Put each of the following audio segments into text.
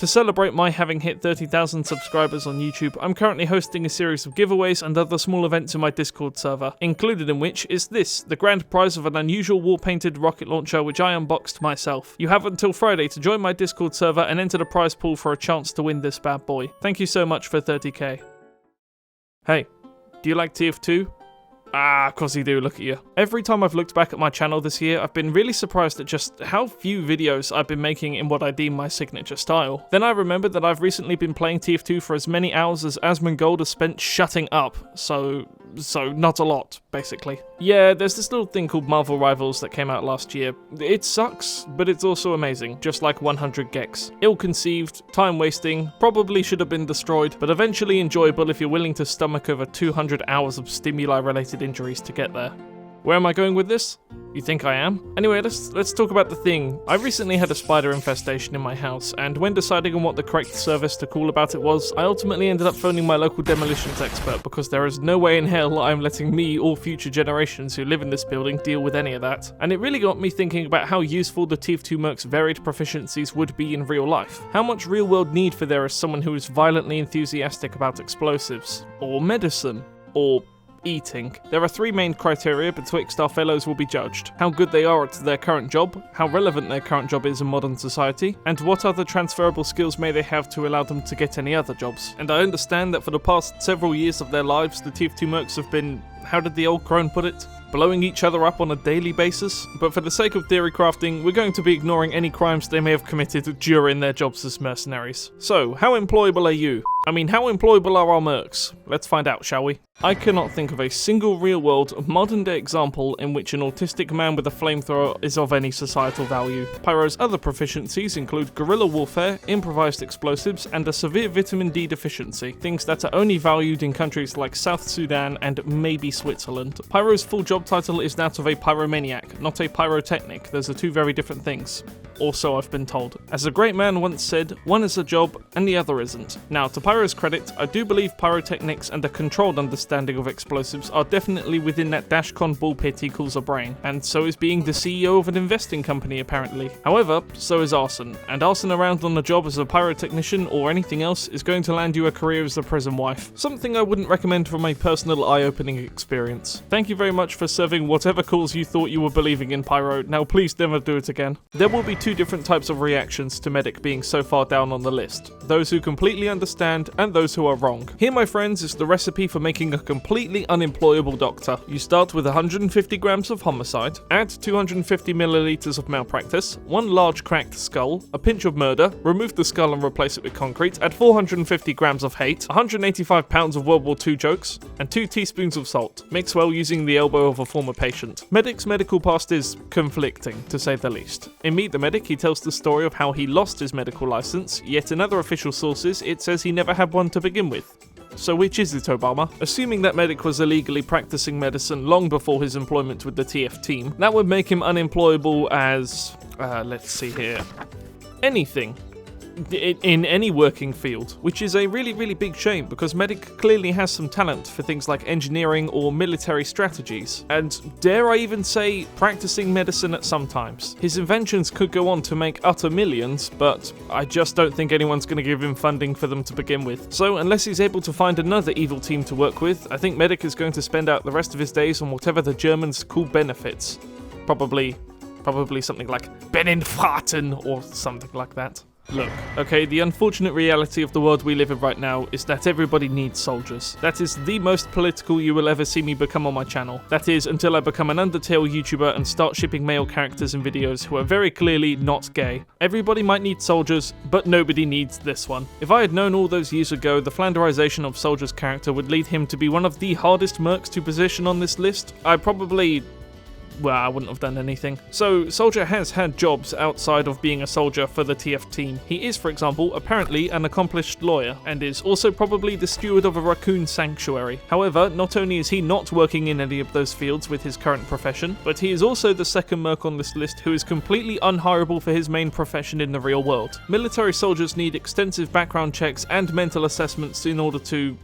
To celebrate my having hit 30,000 subscribers on YouTube, I'm currently hosting a series of giveaways and other small events in my Discord server, included in which is this, the grand prize of an unusual wall-painted rocket launcher which I unboxed myself. You have until Friday to join my Discord server and enter the prize pool for a chance to win this bad boy. Thank you so much for 30k. Hey, do you like TF2? Ah, of course you do, look at you. Every time I've looked back at my channel this year, I've been really surprised at just how few videos I've been making in what I deem my signature style. Then I remembered that I've recently been playing TF2 for as many hours as Asmongold has spent shutting up, so not a lot, basically. Yeah, there's this little thing called Marvel Rivals that came out last year. It sucks, but it's also amazing, just like 100 Gex. Ill-conceived, time-wasting, probably should have been destroyed, but eventually enjoyable if you're willing to stomach over 200 hours of stimuli-related injuries to get there. Where am I going with this? You think I am? Anyway, let's talk about the thing. I recently had a spider infestation in my house, and when deciding on what the correct service to call about it was, I ultimately ended up phoning my local demolitions expert because there is no way in hell I'm letting me or future generations who live in this building deal with any of that. And it really got me thinking about how useful the TF2 Mercs' varied proficiencies would be in real life. How much real-world need for there is someone who is violently enthusiastic about explosives, or medicine, or eating. There are three main criteria betwixt our fellows will be judged: how good they are at their current job, how relevant their current job is in modern society, and what other transferable skills may they have to allow them to get any other jobs. And I understand that for the past several years of their lives, the TF2 Mercs have been, how did the old crone put it? Blowing each other up on a daily basis. But for the sake of theory crafting, we're going to be ignoring any crimes they may have committed during their jobs as mercenaries. So, how employable are you? I mean, how employable are our mercs? Let's find out, shall we? I cannot think of a single real-world, modern-day example in which an autistic man with a flamethrower is of any societal value. Pyro's other proficiencies include guerrilla warfare, improvised explosives, and a severe vitamin D deficiency, things that are only valued in countries like South Sudan and maybe Switzerland. Pyro's full job title is that of a pyromaniac, not a pyrotechnic. Those are two very different things. Also, I've been told. As a great man once said, one is a job and the other isn't. Now, to Pyro's credit, I do believe pyrotechnics and a controlled understanding of explosives are definitely within that dashcon bullpit he calls a brain, and so is being the CEO of an investing company apparently. However, so is arson, and arson around on the job as a pyrotechnician or anything else is going to land you a career as a prison wife. Something I wouldn't recommend from a personal eye-opening experience. Thank you very much for serving whatever cause you thought you were believing in, Pyro. Now please never do it again. There will be two different types of reactions to medic being so far down on the list: those who completely understand and those who are wrong. Here, my friends, is the recipe for making a completely unemployable doctor. You start with 150 grams of homicide, add 250 milliliters of malpractice, one large cracked skull, a pinch of murder, remove the skull and replace it with concrete, add 450 grams of hate, 185 pounds of World War II jokes, and 2 teaspoons of salt. Mix well using the elbow of a former patient. Medic's medical past is conflicting, to say the least. In Meet the Medic, he tells the story of how he lost his medical license, yet in other official sources it says he never had one to begin with. So which is it, Obama? Assuming that Medic was illegally practicing medicine long before his employment with the TF team, that would make him unemployable as, let's see here, anything. In any working field, which is a really big shame because Medic clearly has some talent for things like engineering or military strategies, and dare I even say practicing medicine at some times. His inventions could go on to make utter millions, but I just don't think anyone's going to give him funding for them to begin with. So unless he's able to find another evil team to work with, I think Medic is going to spend out the rest of his days on whatever the Germans call benefits. Probably something like Benenfaten or something like that. Look, okay, the unfortunate reality of the world we live in right now is that everybody needs soldiers. That is the most political you will ever see me become on my channel. That is, until I become an Undertale YouTuber and start shipping male characters in videos who are very clearly not gay. Everybody might need soldiers, but nobody needs this one. If I had known all those years ago the flanderization of Soldier's character would lead him to be one of the hardest mercs to position on this list, I wouldn't have done anything. So, Soldier has had jobs outside of being a soldier for the TF team. He is, for example, apparently an accomplished lawyer, and is also probably the steward of a raccoon sanctuary. However, not only is he not working in any of those fields with his current profession, but he is also the second merc on this list who is completely unhireable for his main profession in the real world. Military soldiers need extensive background checks and mental assessments in order to,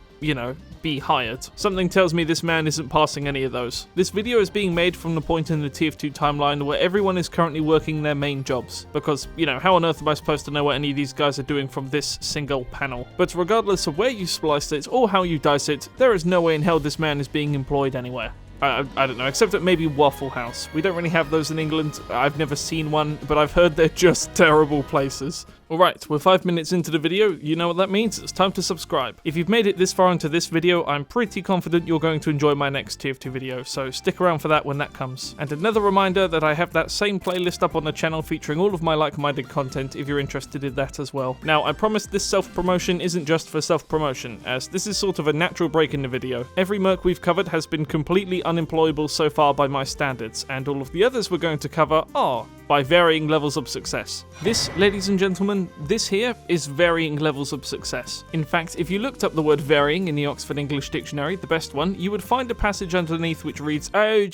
be hired. Something tells me this man isn't passing any of those. This video is being made from the point in the TF2 timeline where everyone is currently working their main jobs, because, you know, how on earth am I supposed to know what any of these guys are doing from this single panel? But regardless of where you splice it or how you dice it, there is no way in hell this man is being employed anywhere. I don't know, except at maybe Waffle House. We don't really have those in England. I've never seen one, but I've heard they're just terrible places. Alright, we're 5 minutes into the video, you know what that means, it's time to subscribe. If you've made it this far into this video, I'm pretty confident you're going to enjoy my next TF2 video, so stick around for that when that comes. And another reminder that I have that same playlist up on the channel featuring all of my like-minded content if you're interested in that as well. Now, I promise this self-promotion isn't just for self-promotion, as this is sort of a natural break in the video. Every Merc we've covered has been completely unemployable so far by my standards, and all of the others we're going to cover are by varying levels of success. This, ladies and gentlemen, this here is varying levels of success. In fact, if you looked up the word varying in the Oxford English Dictionary, the best one, you would find a passage underneath which reads, I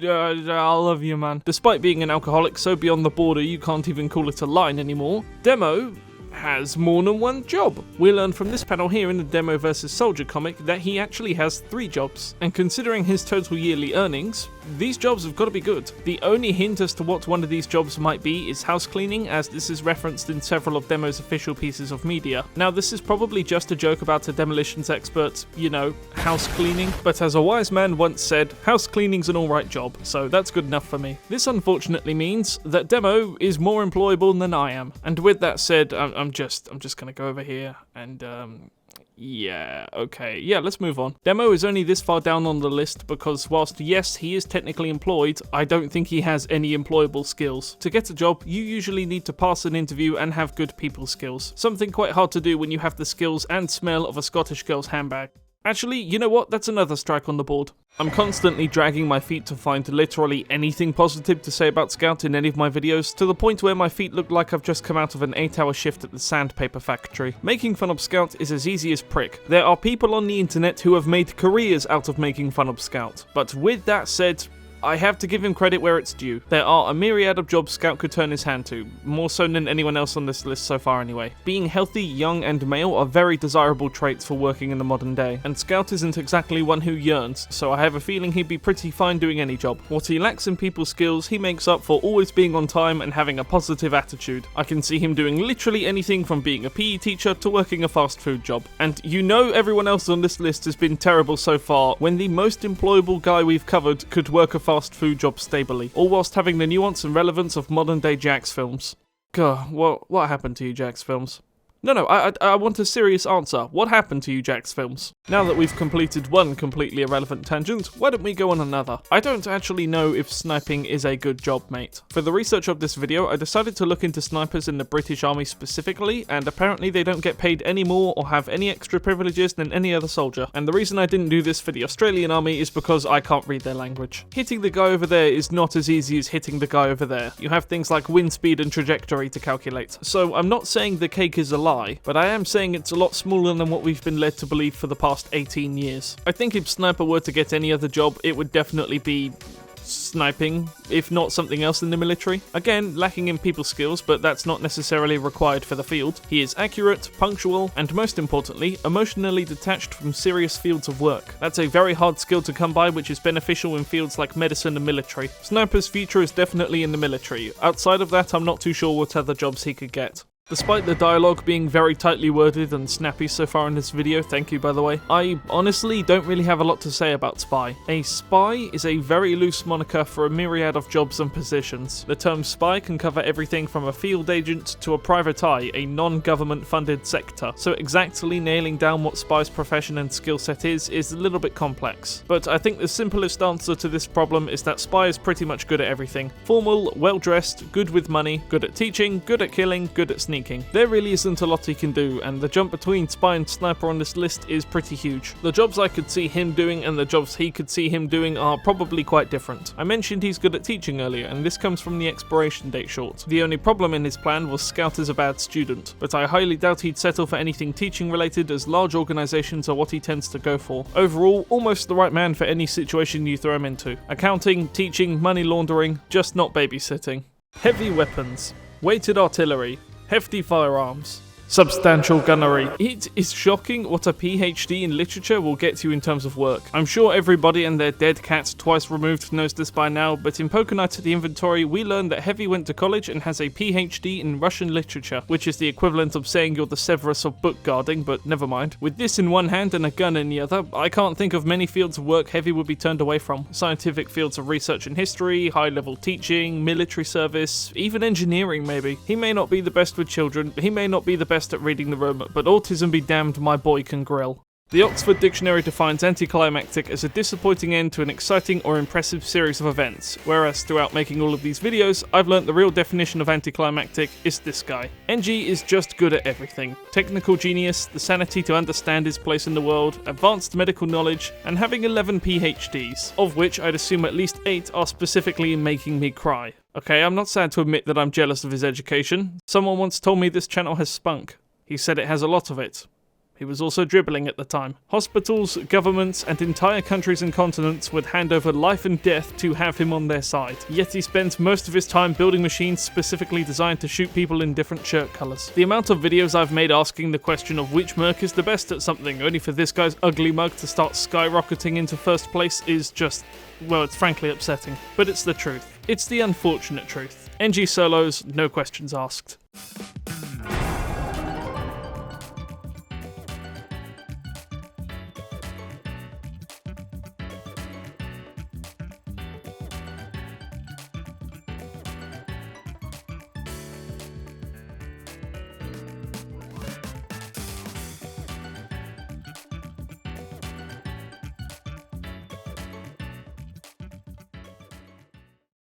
love you, man. Despite being an alcoholic so beyond the border you can't even call it a line anymore, Demo has more than one job. We'll learn from this panel here in the Demo vs Soldier comic that he actually has 3 jobs, and considering his total yearly earnings, these jobs have got to be good. The only hint as to what one of these jobs might be is house cleaning, as this is referenced in several of Demo's official pieces of media. Now, this is probably just a joke about a demolitions expert, you know, house cleaning, but as a wise man once said, house cleaning's an alright job, so that's good enough for me. This unfortunately means that Demo is more employable than I am, and with that said, I'm just gonna go over here and yeah, okay. Yeah, let's move on. Demo is only this far down on the list because whilst yes, he is technically employed, I don't think he has any employable skills. To get a job, you usually need to pass an interview and have good people skills. Something quite hard to do when you have the skills and smell of a Scottish girl's handbag. Actually, you know what? That's another strike on the board. I'm constantly dragging my feet to find literally anything positive to say about Scout in any of my videos, to the point where my feet look like I've just come out of an 8-hour shift at the sandpaper factory. Making fun of Scout is as easy as prick. There are people on the internet who have made careers out of making fun of Scout. But with that said, I have to give him credit where it's due. There are a myriad of jobs Scout could turn his hand to, more so than anyone else on this list so far anyway. Being healthy, young and male are very desirable traits for working in the modern day, and Scout isn't exactly one who yearns, so I have a feeling he'd be pretty fine doing any job. What he lacks in people skills, he makes up for always being on time and having a positive attitude. I can see him doing literally anything from being a PE teacher to working a fast food job. And you know everyone else on this list has been terrible so far, when the most employable guy we've covered could work a fast food job stably, all whilst having the nuance and relevance of modern day Jax films. God, what happened to you Jax films? No, I want a serious answer. What happened to you, Jax films? Now that we've completed one completely irrelevant tangent, why don't we go on another? I don't actually know if sniping is a good job, mate. For the research of this video, I decided to look into snipers in the British Army specifically, and apparently they don't get paid any more or have any extra privileges than any other soldier. And the reason I didn't do this for the Australian Army is because I can't read their language. Hitting the guy over there is not as easy as hitting the guy over there. You have things like wind speed and trajectory to calculate. So I'm not saying the cake is a lie, but I am saying it's a lot smaller than what we've been led to believe for the past 18 years. I think if Sniper were to get any other job, it would definitely be sniping, if not something else in the military. Again, lacking in people skills, but that's not necessarily required for the field. He is accurate, punctual, and most importantly, emotionally detached from serious fields of work. That's a very hard skill to come by, which is beneficial in fields like medicine and military. Sniper's future is definitely in the military. Outside of that, I'm not too sure what other jobs he could get. Despite the dialogue being very tightly worded and snappy so far in this video, thank you by the way, I honestly don't really have a lot to say about spy. A spy is a very loose moniker for a myriad of jobs and positions. The term spy can cover everything from a field agent to a private eye, a non-government funded sector, so exactly nailing down what spy's profession and skill set is a little bit complex. But I think the simplest answer to this problem is that spy is pretty much good at everything. Formal, well-dressed, good with money, good at teaching, good at killing, good at sneaking. There really isn't a lot he can do, and the jump between spy and sniper on this list is pretty huge. The jobs I could see him doing and the jobs he could see him doing are probably quite different. I mentioned he's good at teaching earlier, and this comes from the expiration date short. The only problem in his plan was Scout is a bad student, but I highly doubt he'd settle for anything teaching related, as large organisations are what he tends to go for. Overall, almost the right man for any situation you throw him into. Accounting, teaching, money laundering, just not babysitting. Heavy weapons, weighted artillery, hefty firearms, Substantial gunnery. It is shocking what a PhD in literature will get you in terms of work. I'm sure everybody and their dead cat twice removed knows this by now, but in Pokken Night at the Inventory, we learned that Heavy went to college and has a PhD in Russian literature, which is the equivalent of saying you're the Severus of book guarding, but never mind. With this in one hand and a gun in the other, I can't think of many fields of work Heavy would be turned away from. Scientific fields of research and history, high-level teaching, military service, even engineering maybe. He may not be the best with children, he may not be the best at reading the room, but autism be damned, my boy can grill. The Oxford Dictionary defines anticlimactic as a disappointing end to an exciting or impressive series of events, whereas throughout making all of these videos, I've learnt the real definition of anticlimactic is this guy. NG is just good at everything. Technical genius, the sanity to understand his place in the world, advanced medical knowledge, and having 11 PhDs, of which I'd assume at least 8 are specifically in making me cry. Okay, I'm not sad to admit that I'm jealous of his education. Someone once told me this channel has spunk. He said it has a lot of it. He was also dribbling at the time. Hospitals, governments, and entire countries and continents would hand over life and death to have him on their side. Yet he spends most of his time building machines specifically designed to shoot people in different shirt colours. The amount of videos I've made asking the question of which Merc is the best at something, only for this guy's ugly mug to start skyrocketing into first place is just, well, it's frankly upsetting. But it's the truth. It's the unfortunate truth. NG solos, no questions asked.